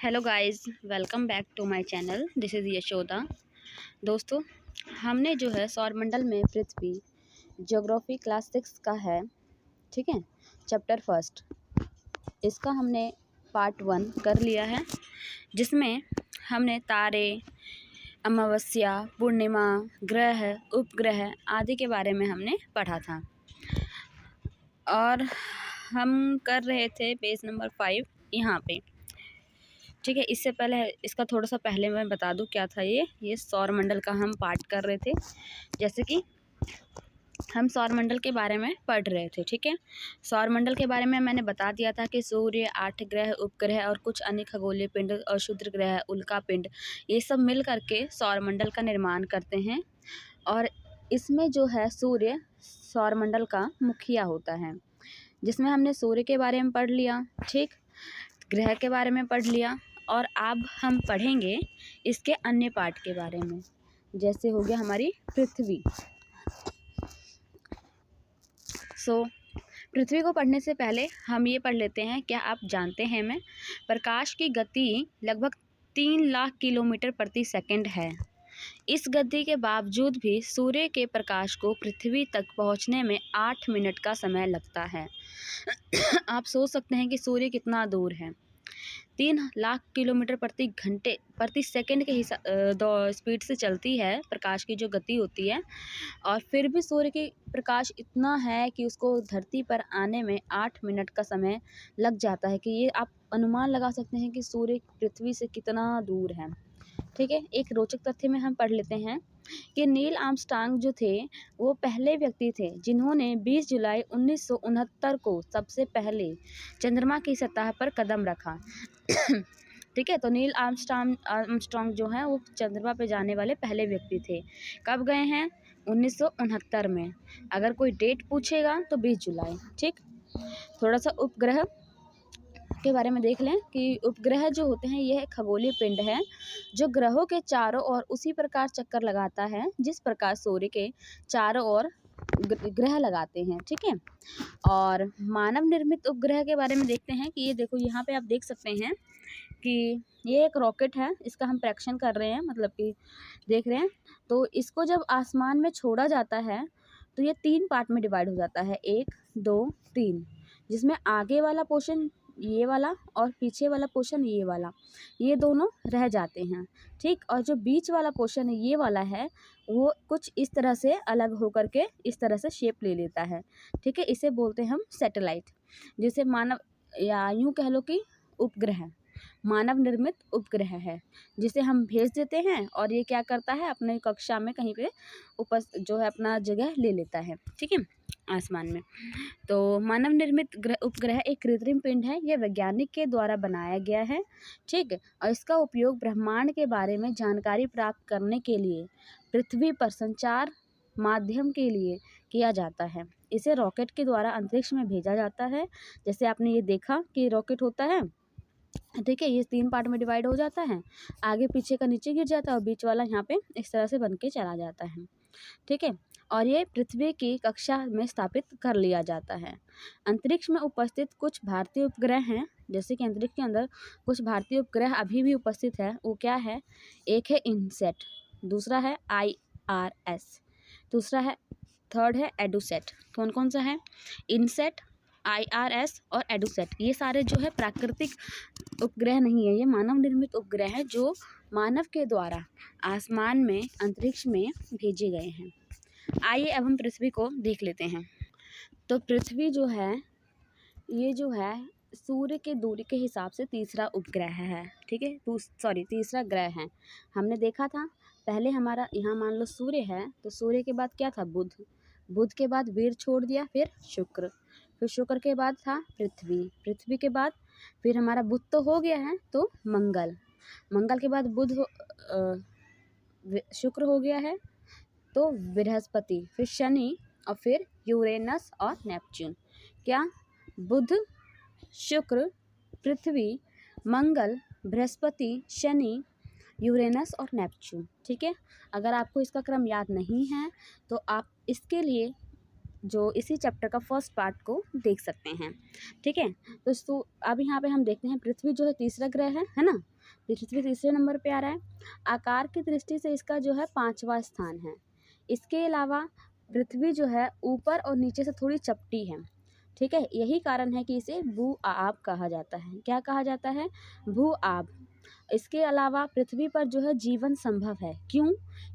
Hello guys, welcome back to my channel. This is Yashoda. दोस्तों, हमने जो है सौरमंडल में पृथ्वी ज्योग्राफी क्लास 6 का है, ठीक है, चैप्टर फर्स्ट। इसका हमने पार्ट 1 कर लिया है, जिसमें हमने तारे, अमावस्या, पूर्णिमा, ग्रह, उपग्रह आदि के बारे में हमने पढ़ा था। और हम कर रहे थे पेज नंबर 5 यहाँ पे, ठीक है। इससे पहले इसका थोड़ा सा पहले मैं बता दूं क्या था। ये सौरमंडल का हम पार्ट कर रहे थे। जैसे कि हम सौरमंडल के बारे में पढ़ रहे थे, ठीक है। सौरमंडल के बारे में मैंने बता दिया था कि सूर्य, 8 ग्रह, उपग्रह और कुछ अन्य खगोलीय पिंड और क्षुद्र ग्रह, उल्का पिंड, ये सब मिल करके सौरमंडल का निर्माण करते हैं। और इसमें जो है सूर्य सौरमंडल का मुखिया होता है, जिसमें हमने सूर्य के बारे में पढ़ लिया, ठीक, ग्रह के बारे में पढ़ लिया। और अब हम पढ़ेंगे इसके अन्य पार्ट के बारे में, जैसे हो गया हमारी पृथ्वी। पृथ्वी को पढ़ने से पहले हम ये पढ़ लेते हैं। क्या आप जानते हैं में प्रकाश की गति लगभग 3 लाख किलोमीटर प्रति सेकंड है। इस गति के बावजूद भी सूर्य के प्रकाश को पृथ्वी तक पहुंचने में 8 मिनट का समय लगता है। आप सोच सकते हैं कि सूर्य कितना दूर है। 3 लाख किलोमीटर प्रति सेकंड के स्पीड से चलती है प्रकाश की जो गति होती है, और फिर भी सूर्य की प्रकाश इतना है कि उसको धरती पर आने में 8 मिनट का समय लग जाता है। कि ये आप अनुमान लगा सकते हैं कि सूर्य पृथ्वी से कितना दूर है, ठीक है। एक रोचक तथ्य में हम पढ़ लेते हैं कि नील आर्मस्ट्रांग जो थे वो पहले व्यक्ति थे जिन्होंने 20 जुलाई 1969 को सबसे पहले चंद्रमा की सतह पर कदम रखा। ठीक है, तो नील आर्मस्ट्रांग जो है वो चंद्रमा पे जाने वाले पहले व्यक्ति थे। कब गए हैं? 1969 में। अगर कोई डेट पूछेगा तो 20 जुलाई, ठीक। थोड़ा सा उपग्रह के बारे में देख लें कि उपग्रह जो होते हैं यह खगोलीय पिंड है जो ग्रहों के चारों ओर उसी प्रकार चक्कर लगाता है जिस प्रकार सूर्य के चारों ओर ग्रह लगाते हैं, ठीक है। और मानव निर्मित उपग्रह के बारे में देखते हैं कि ये देखो, यहाँ पे आप देख सकते हैं कि ये एक रॉकेट है। इसका हम परीक्षण कर रहे हैं, मतलब कि देख रहे हैं। तो इसको जब आसमान में छोड़ा जाता है तो ये 3 पार्ट में डिवाइड हो जाता है, 1, 2, 3, जिसमें आगे वाला पोर्शन ये वाला और पीछे वाला पोर्शन ये वाला, ये दोनों रह जाते हैं, ठीक। और जो बीच वाला पोर्शन ये वाला है वो कुछ इस तरह से अलग होकर के इस तरह से शेप ले लेता है, ठीक है। इसे बोलते हैं हम सैटेलाइट, जिसे मानव, या यूँ कह लो कि उपग्रह, मानव निर्मित उपग्रह है, जिसे हम भेज देते हैं और ये क्या करता है, अपने कक्षा में कहीं पे जो है अपना जगह ले लेता है, ठीक है, आसमान में। तो मानव निर्मित उपग्रह एक कृत्रिम पिंड है। यह वैज्ञानिक के द्वारा बनाया गया है, ठीक। और इसका उपयोग ब्रह्मांड के बारे में जानकारी प्राप्त करने के लिए पृथ्वी पर संचार माध्यम के लिए किया जाता है। इसे रॉकेट के द्वारा अंतरिक्ष में भेजा जाता है। जैसे आपने ये देखा कि रॉकेट होता है, ठीक है, ये 3 पार्ट में डिवाइड हो जाता है, आगे पीछे का नीचे गिर जाता है और बीच वाला यहाँ पे इस तरह से बन के चला जाता है, ठीक है। और ये पृथ्वी की कक्षा में स्थापित कर लिया जाता है। अंतरिक्ष में उपस्थित कुछ भारतीय उपग्रह हैं, जैसे कि अंतरिक्ष के अंदर कुछ भारतीय उपग्रह अभी भी उपस्थित है। वो क्या है? एक है इनसेट, दूसरा है IRS, दूसरा है, थर्ड है एडुसेट। कौन कौन सा है? इनसेट, IRS और एडुसेट। ये सारे जो है प्राकृतिक उपग्रह नहीं है, ये मानव निर्मित उपग्रह है जो मानव के द्वारा आसमान में, अंतरिक्ष में भेजे गए हैं। आइए अब हम पृथ्वी को देख लेते हैं। तो पृथ्वी जो है, ये जो है सूर्य के दूरी के हिसाब से तीसरा उपग्रह है, ठीक है, तीसरा ग्रह है। हमने देखा था पहले हमारा यहाँ मान लो सूर्य है, तो सूर्य के बाद क्या था? बुध, बुध के बाद वीर छोड़ दिया, फिर शुक्र के बाद था पृथ्वी के बाद फिर हमारा बुध तो हो गया है, तो मंगल के बाद शुक्र हो गया है, तो बृहस्पति, फिर शनि और फिर यूरेनस और नेपच्यून। क्या? बुध, शुक्र, पृथ्वी, मंगल, बृहस्पति, शनि, यूरेनस और नेपच्यून, ठीक है। अगर आपको इसका क्रम याद नहीं है तो आप इसके लिए जो इसी चैप्टर का फर्स्ट पार्ट को देख सकते हैं। ठीक है, तो अब यहाँ पे हम देखते हैं पृथ्वी जो है तीसरा ग्रह है ना, पृथ्वी तीसरे नंबर पे आ रहा है। आकार की दृष्टि से इसका जो है 5वां स्थान है। इसके अलावा पृथ्वी जो है ऊपर और नीचे से थोड़ी चपटी है। ठीक है, यही कारण है कि इसे भू आब कहा जाता है। क्या कहा जाता है? भू आब। इसके अलावा पृथ्वी पर जो है जीवन संभव है। क्यों?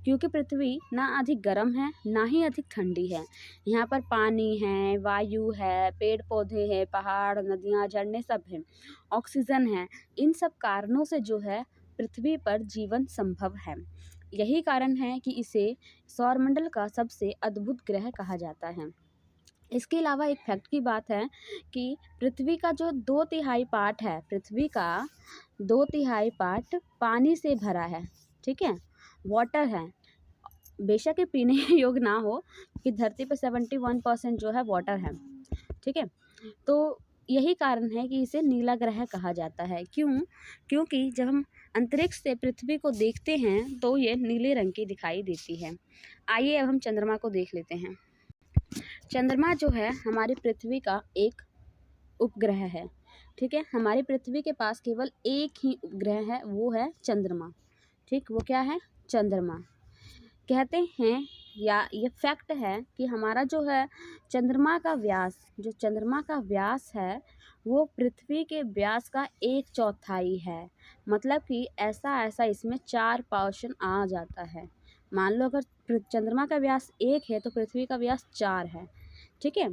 क्योंकि पृथ्वी ना अधिक गर्म है ना ही अधिक ठंडी है। यहाँ पर पानी है, वायु है, पेड़ पौधे हैं, पहाड़, नदियाँ, झरने सब हैं, ऑक्सीजन है। इन सब कारणों से जो है पृथ्वी पर जीवन संभव है। यही कारण है कि इसे सौरमंडल का सबसे अद्भुत ग्रह कहा जाता है। इसके अलावा एक फैक्ट की बात है कि पृथ्वी का जो 2/3 पार्ट है, पृथ्वी का 2/3 पार्ट पानी से भरा है। ठीक है, वाटर है। बेशक ये पीने योग्य ना हो कि धरती पर 71% जो है वाटर है। ठीक है, तो यही कारण है कि इसे नीला ग्रह कहा जाता है। क्यों? क्योंकि जब हम अंतरिक्ष से पृथ्वी को देखते हैं तो ये नीले रंग की दिखाई देती है। आइए अब हम चंद्रमा को देख लेते हैं। चंद्रमा जो है हमारी पृथ्वी का एक उपग्रह है। ठीक है, हमारी पृथ्वी के पास केवल एक ही उपग्रह है, वो है चंद्रमा। ठीक, वो क्या है? चंद्रमा। कहते हैं या ये फैक्ट है कि हमारा जो है चंद्रमा का व्यास, जो चंद्रमा का व्यास है वो पृथ्वी के व्यास का 1/4 है। मतलब कि ऐसा इसमें 4 पोर्शन आ जाता है। मान लो अगर चंद्रमा का व्यास 1 है तो पृथ्वी का व्यास 4 है। ठीक है,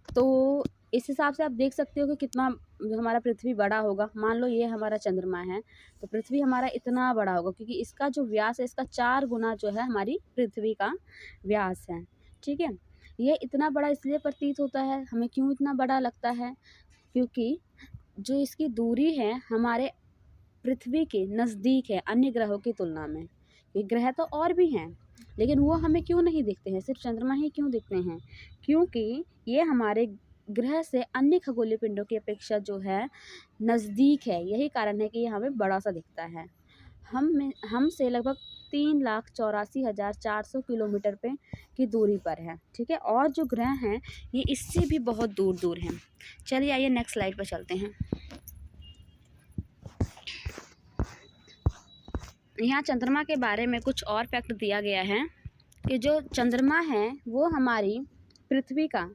तो इस हिसाब से आप देख सकते हो कि कितना हमारा पृथ्वी बड़ा होगा। मान लो ये हमारा चंद्रमा है तो पृथ्वी हमारा इतना बड़ा होगा, क्योंकि इसका जो व्यास है इसका 4 गुना जो है हमारी पृथ्वी का व्यास है। ठीक है, ये इतना बड़ा इसलिए प्रतीत होता है, हमें क्यों इतना बड़ा लगता है? क्योंकि जो इसकी दूरी है हमारे पृथ्वी के नज़दीक है अन्य ग्रहों की तुलना में। ये ग्रह तो और भी हैं लेकिन वो हमें क्यों नहीं दिखते हैं, सिर्फ चंद्रमा ही क्यों दिखते हैं? क्योंकि ये हमारे ग्रह से अन्य खगोलीय पिंडों की अपेक्षा जो है नज़दीक है। यही कारण है कि ये हमें बड़ा सा दिखता है। हमसे लगभग 3,84,400 किलोमीटर पे की दूरी पर है। ठीक है, और जो ग्रह हैं ये इससे भी बहुत दूर दूर हैं। चलिए आइए नेक्स्ट स्लाइड पर चलते हैं। यहाँ चंद्रमा के बारे में कुछ और फैक्ट दिया गया है कि जो चंद्रमा है वो हमारी पृथ्वी का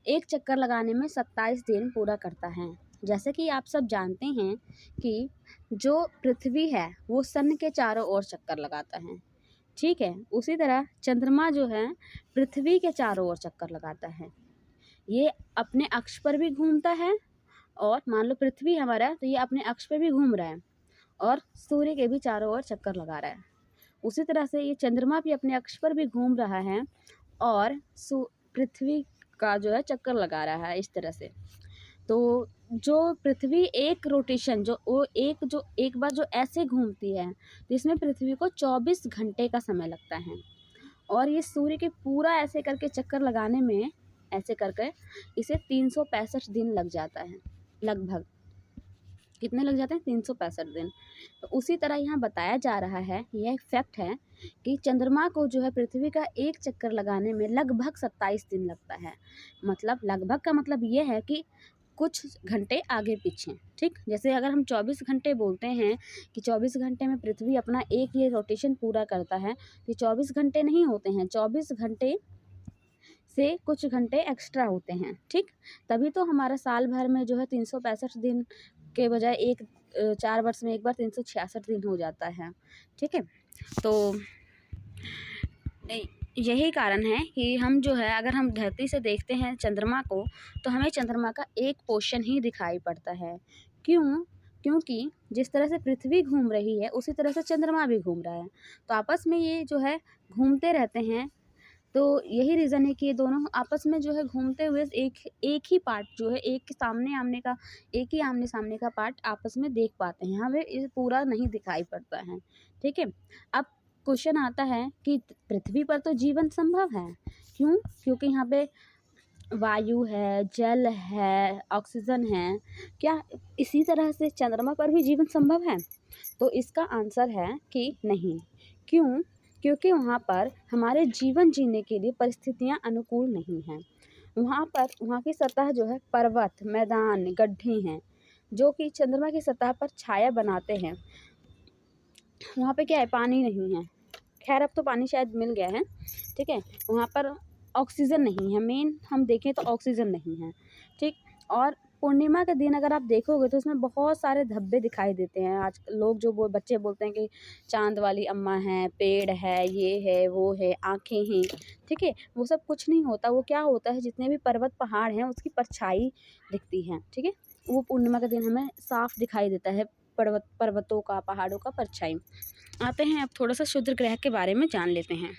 एक चक्कर लगाने में 27 दिन पूरा करता है। जैसे कि आप सब जानते हैं कि जो पृथ्वी है वो सन के चारों ओर चक्कर लगाता है। ठीक है, उसी तरह चंद्रमा जो है पृथ्वी के चारों ओर चक्कर लगाता है। ये अपने अक्ष पर भी घूमता है, और मान लो पृथ्वी हमारा तो ये अपने अक्ष पर भी घूम रहा है और सूर्य के भी चारों ओर चक्कर लगा रहा है। उसी तरह से ये चंद्रमा भी अपने अक्ष पर भी घूम रहा है और पृथ्वी का जो है चक्कर लगा रहा है इस तरह से। तो जो पृथ्वी एक रोटेशन जो एक बार जो ऐसे घूमती है तो इसमें पृथ्वी को 24 घंटे का समय लगता है, और ये सूर्य के पूरा ऐसे करके चक्कर लगाने में ऐसे करके इसे 365 दिन लग जाता है। लगभग कितने लग जाते हैं? 365 दिन। तो उसी तरह यहाँ बताया जा रहा है, यह एक फैक्ट है कि चंद्रमा को जो है पृथ्वी का एक चक्कर लगाने में लगभग 27 दिन लगता है। मतलब लगभग का मतलब ये है कि कुछ घंटे आगे पीछे। ठीक, जैसे अगर हम 24 घंटे बोलते हैं कि 24 घंटे में पृथ्वी अपना एक ये रोटेशन पूरा करता है, तो 24 घंटे नहीं होते हैं, 24 घंटे से कुछ घंटे एक्स्ट्रा होते हैं। ठीक, तभी तो हमारा साल भर में जो है 365 दिन के बजाय 4 वर्ष में एक बार 366 दिन हो जाता है। ठीक है, तो यही कारण है कि हम जो है अगर हम धरती से देखते हैं चंद्रमा को तो हमें चंद्रमा का एक पोर्शन ही दिखाई पड़ता है। क्यों? क्योंकि जिस तरह से पृथ्वी घूम रही है उसी तरह से चंद्रमा भी घूम रहा है, तो आपस में ये जो है घूमते रहते हैं। तो यही रीज़न है कि ये दोनों आपस में जो है घूमते हुए एक ही पार्ट जो है एक ही आमने सामने का पार्ट आपस में देख पाते हैं। हमें ये पूरा नहीं दिखाई पड़ता है। ठीक है, अब क्वेश्चन आता है कि पृथ्वी पर तो जीवन संभव है। क्यों? क्योंकि यहाँ पे वायु है, जल है, ऑक्सीजन है। क्या इसी तरह से चंद्रमा पर भी जीवन संभव है? तो इसका आंसर है कि नहीं। क्यों? क्योंकि वहाँ पर हमारे जीवन जीने के लिए परिस्थितियाँ अनुकूल नहीं हैं। वहाँ पर वहाँ की सतह जो है पर्वत, मैदान, गड्ढे हैं, जो कि चंद्रमा की सतह पर छाया बनाते हैं। वहाँ पे क्या है, पानी नहीं है। खैर अब तो पानी शायद मिल गया है, ठीक है। वहाँ पर ऑक्सीजन नहीं है, मेन हम देखें तो ऑक्सीजन नहीं है, ठीक। और पूर्णिमा के दिन अगर आप देखोगे तो उसमें बहुत सारे धब्बे दिखाई देते हैं। आज लोग जो बच्चे बोलते हैं कि चांद वाली अम्मा है, पेड़ है, ये है, वो है, आँखें हैं, ठीक है। वो सब कुछ नहीं होता। वो क्या होता है, जितने भी पर्वत पहाड़ हैं उसकी परछाई दिखती है, ठीक है। वो पूर्णिमा के दिन हमें साफ दिखाई देता है, पर्वतों का, पहाड़ों का परछाई। आते हैं अब थोड़ा सा क्षुद्र ग्रह के बारे में जान लेते हैं।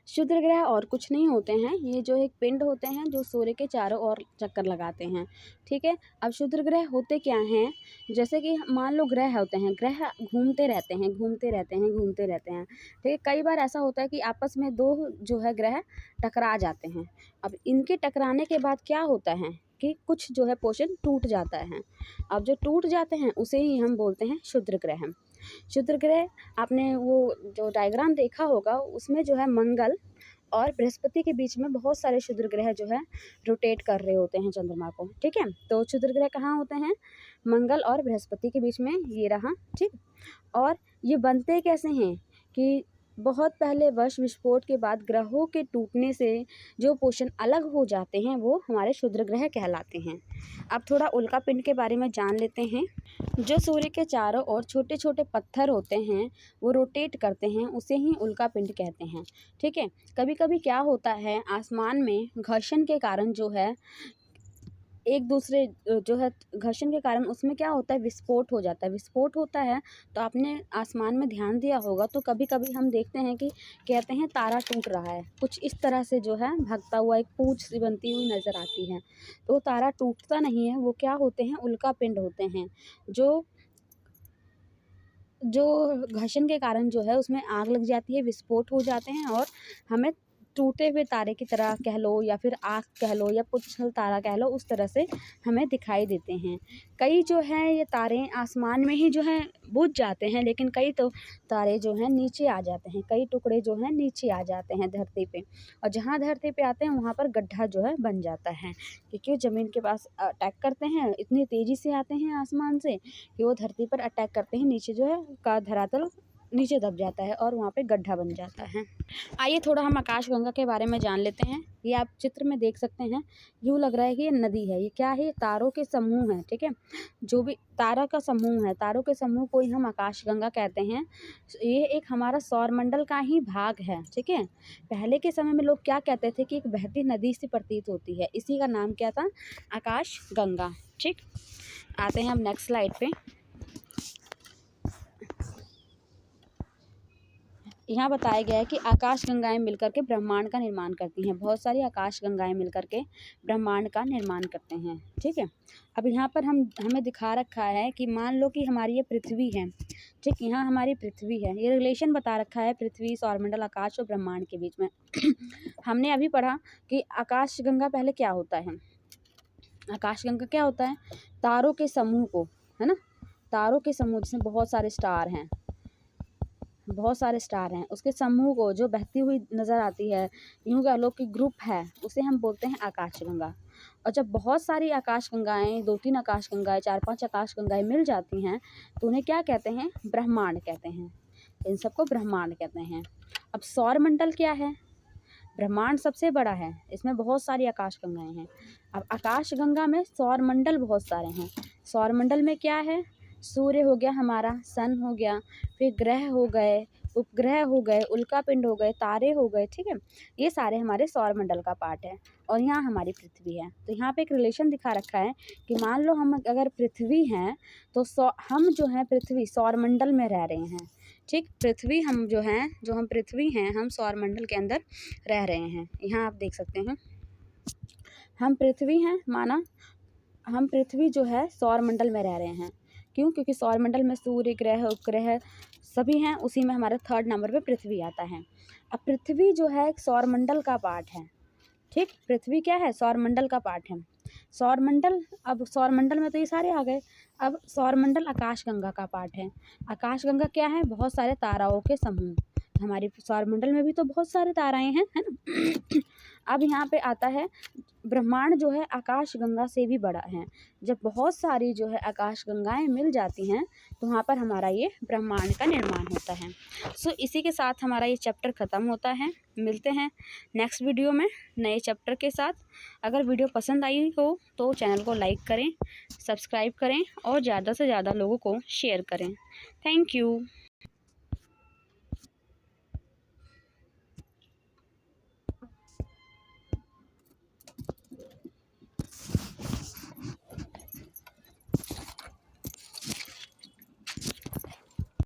क्षुद्र ग्रह और कुछ नहीं होते हैं, ये जो एक पिंड होते हैं जो सूर्य के चारों ओर चक्कर लगाते हैं, ठीक है। अब क्षुद्र ग्रह होते क्या हैं, जैसे कि मान लो ग्रह होते हैं, ग्रह घूमते रहते हैं, घूमते रहते हैं, घूमते रहते हैं, ठीक है। कई बार ऐसा होता है कि आपस में दो जो है ग्रह टकरा जाते हैं। अब इनके टकराने के बाद क्या होता है कि कुछ जो है पोर्शन टूट जाता है। अब जो टूट जाते हैं उसे ही हम बोलते हैं क्षुद्र ग्रह। क्षुद्र ग्रह, आपने वो जो डायग्राम देखा होगा उसमें जो है मंगल और बृहस्पति के बीच में बहुत सारे क्षुद्र ग्रह जो है रोटेट कर रहे होते हैं चंद्रमा को, ठीक है। तो क्षुद्र ग्रह कहाँ होते हैं, मंगल और बृहस्पति के बीच में, ये रहा, ठीक। और ये बनते कैसे हैं कि बहुत पहले वर्ष विस्फोट के बाद ग्रहों के टूटने से जो पोर्शन अलग हो जाते हैं वो हमारे क्षुद्र ग्रह कहलाते हैं। अब थोड़ा उल्का पिंड के बारे में जान लेते हैं। जो सूर्य के चारों ओर छोटे छोटे पत्थर होते हैं वो रोटेट करते हैं, उसे ही उल्का पिंड कहते हैं, ठीक है। कभी कभी क्या होता है, आसमान में घर्षण के कारण जो है एक दूसरे जो है घर्षण के कारण उसमें क्या होता है, विस्फोट हो जाता है। विस्फोट होता है तो आपने आसमान में ध्यान दिया होगा तो कभी कभी हम देखते हैं कि कहते हैं तारा टूट रहा है, कुछ इस तरह से जो है भागता हुआ एक पूंछ सी बनती हुई नज़र आती है। तो वो तारा टूटता नहीं है, वो क्या होते हैं, उल्का पिंड होते हैं, जो जो घर्षण के कारण जो है उसमें आग लग जाती है, विस्फोट हो जाते हैं और हमें टूटे हुए तारे की तरह कह लो या फिर आग कह लो या पुच्छल तारा कह लो, उस तरह से हमें दिखाई देते हैं। कई जो हैं ये तारे आसमान में ही जो हैं बुझ जाते हैं, लेकिन कई तो तारे जो हैं नीचे आ जाते हैं, कई टुकड़े जो हैं नीचे आ जाते हैं धरती पे, और जहाँ धरती पे आते हैं वहाँ पर गड्ढा जो है बन जाता है, क्योंकि ज़मीन के पास अटैक करते हैं, इतनी तेज़ी से आते हैं आसमान से कि वो धरती पर अटैक करते हैं, नीचे जो है का धरातल नीचे दब जाता है और वहाँ पे गड्ढा बन जाता है। आइए थोड़ा हम आकाशगंगा के बारे में जान लेते हैं। ये आप चित्र में देख सकते हैं, यूँ लग रहा है कि ये नदी है। ये क्या है, तारों के समूह है, ठीक है। जो भी तारा का समूह है, तारों के समूह को ही हम आकाशगंगा कहते हैं। ये एक हमारा सौरमंडल का ही भाग है, ठीक है। पहले के समय में लोग क्या कहते थे कि एक बहती नदी सी प्रतीत होती है, इसी का नाम क्या था, आकाशगंगा, ठीक। आते हैं हम नेक्स्ट स्लाइड पे। यहाँ बताया गया है कि आकाश गंगाएं मिलकर के ब्रह्मांड का निर्माण करती हैं। बहुत सारी आकाश गंगाएं मिलकर के ब्रह्मांड का निर्माण करते हैं, ठीक है। अब यहाँ पर हमें दिखा रखा है कि मान लो कि हमारी ये पृथ्वी है, ठीक। यहाँ हमारी पृथ्वी है, ये रिलेशन बता रखा है पृथ्वी, सौरमंडल, आकाश और ब्रह्मांड के बीच में। हमने अभी पढ़ा कि आकाश गंगा पहले क्या होता है, आकाश गंगा क्या होता है, तारों के समूह को, है ना, तारों के समूह जिसमें बहुत सारे स्टार हैं, बहुत सारे स्टार हैं, उसके समूह को जो बहती हुई नज़र आती है, यूँ कह लो कि ग्रुप है, उसे हम बोलते हैं आकाशगंगा। और जब बहुत सारी आकाशगंगाएं, 2-3 आकाशगंगाएं, 4-5 आकाशगंगाएं मिल जाती हैं तो उन्हें क्या कहते हैं, ब्रह्मांड कहते हैं। इन सबको ब्रह्मांड कहते हैं। अब सौरमंडल क्या है, ब्रह्मांड सबसे बड़ा है, इसमें बहुत सारी आकाशगंगाएं हैं। अब आकाशगंगा में सौरमंडल बहुत सारे हैं। सौरमंडल में क्या है, सूर्य हो गया हमारा, सन हो गया, फिर ग्रह हो गए, उपग्रह हो गए, उल्कापिंड हो गए, तारे हो गए, ठीक है। ये सारे हमारे सौरमंडल का पार्ट है। और यहाँ हमारी पृथ्वी है। तो यहाँ पे एक रिलेशन दिखा रखा है कि मान लो हम अगर पृथ्वी हैं तो हम जो हैं पृथ्वी सौरमंडल में रह रहे हैं, ठीक। पृथ्वी हम जो हैं, जो हम पृथ्वी हैं, हम सौरमंडल के अंदर रह रहे हैं। यहाँ आप देख सकते हैं हम पृथ्वी हैं, माना हम पृथ्वी जो है सौरमंडल में रह रहे हैं। क्यों, क्योंकि सौरमंडल में सूर्य, ग्रह, उपग्रह सभी हैं, उसी में हमारा 3rd नंबर पे पृथ्वी आता है। अब पृथ्वी जो है एक सौरमंडल का पार्ट है, ठीक। पृथ्वी क्या है, सौरमंडल का पार्ट है। सौरमंडल, अब सौरमंडल में तो ये सारे आ गए। अब सौरमंडल आकाशगंगा का पार्ट है। आकाशगंगा क्या है, बहुत सारे ताराओं के समूह, हमारे सौरमंडल में भी तो बहुत सारे ताराएं हैं, है ना। अब यहाँ पे आता है ब्रह्मांड जो है आकाश गंगा से भी बड़ा है। जब बहुत सारी जो है आकाश गंगाएं मिल जाती हैं तो वहाँ पर हमारा ये ब्रह्मांड का निर्माण होता है। सो इसी के साथ हमारा ये चैप्टर ख़त्म होता है। मिलते हैं नेक्स्ट वीडियो में नए चैप्टर के साथ। अगर वीडियो पसंद आई हो तो चैनल को लाइक करें, सब्सक्राइब करें और ज़्यादा से ज़्यादा लोगों को शेयर करें। Thank you.